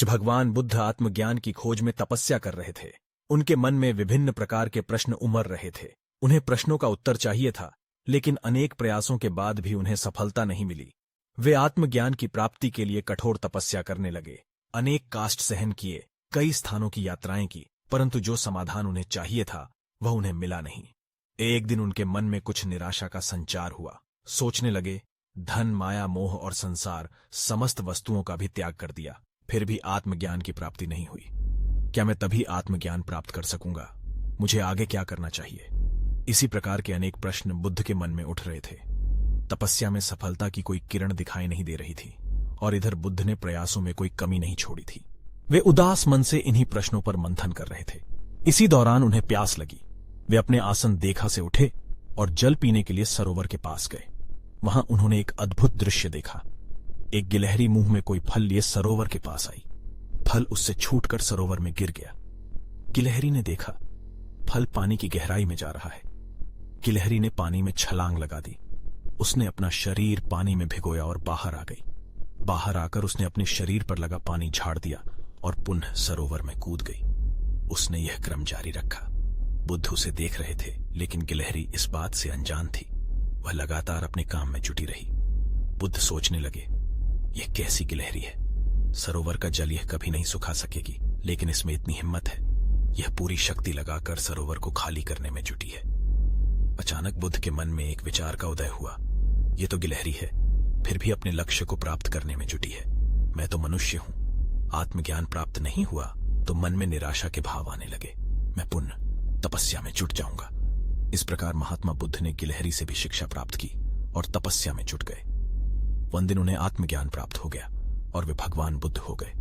भगवान बुद्ध आत्मज्ञान की खोज में तपस्या कर रहे थे। उनके मन में विभिन्न प्रकार के प्रश्न उमड़ रहे थे। उन्हें प्रश्नों का उत्तर चाहिए था, लेकिन अनेक प्रयासों के बाद भी उन्हें सफलता नहीं मिली। वे आत्मज्ञान की प्राप्ति के लिए कठोर तपस्या करने लगे। अनेक कष्ट सहन किए, कई स्थानों की यात्राएं की, परंतु जो समाधान उन्हें चाहिए था वह उन्हें मिला नहीं। एक दिन उनके मन में कुछ निराशा का संचार हुआ। सोचने लगे, धन, माया, मोह और संसार, समस्त वस्तुओं का भी त्याग कर दिया, फिर भी आत्मज्ञान की प्राप्ति नहीं हुई। क्या मैं तभी आत्मज्ञान प्राप्त कर सकूंगा? मुझे आगे क्या करना चाहिए? इसी प्रकार के अनेक प्रश्न बुद्ध के मन में उठ रहे थे। तपस्या में सफलता की कोई किरण दिखाई नहीं दे रही थी, और इधर बुद्ध ने प्रयासों में कोई कमी नहीं छोड़ी थी। वे उदास मन से इन्हीं प्रश्नों पर मंथन कर रहे थे। इसी दौरान उन्हें प्यास लगी। वे अपने आसन देखा से उठे और जल पीने के लिए सरोवर के पास गए। वहां उन्होंने एक अद्भुत दृश्य देखा। एक गिलहरी मुंह में कोई फल लिए सरोवर के पास आई। फल उससे छूटकर सरोवर में गिर गया। गिलहरी ने देखा, फल पानी की गहराई में जा रहा है। गिलहरी ने पानी में छलांग लगा दी। उसने अपना शरीर पानी में भिगोया और बाहर आ गई। बाहर आकर उसने अपने शरीर पर लगा पानी झाड़ दिया और पुनः सरोवर में कूद गई। उसने यह क्रम जारी रखा। बुद्ध उसे देख रहे थे, लेकिन गिलहरी इस बात से अनजान थी। वह लगातार अपने काम में जुटी रही। बुद्ध सोचने लगे, यह कैसी गिलहरी है? सरोवर का जल यह कभी नहीं सुखा सकेगी, लेकिन इसमें इतनी हिम्मत है। यह पूरी शक्ति लगाकर सरोवर को खाली करने में जुटी है। अचानक बुद्ध के मन में एक विचार का उदय हुआ। यह तो गिलहरी है, फिर भी अपने लक्ष्य को प्राप्त करने में जुटी है। मैं तो मनुष्य हूं। आत्मज्ञान प्राप्त नहीं हुआ तो मन में निराशा के भाव आने लगे। मैं पुनः तपस्या में जुट जाऊंगा। इस प्रकार महात्मा बुद्ध ने गिलहरी से भी शिक्षा प्राप्त की और तपस्या में जुट गए। वह दिन उन्हें आत्मज्ञान प्राप्त हो गया और वे भगवान बुद्ध हो गए।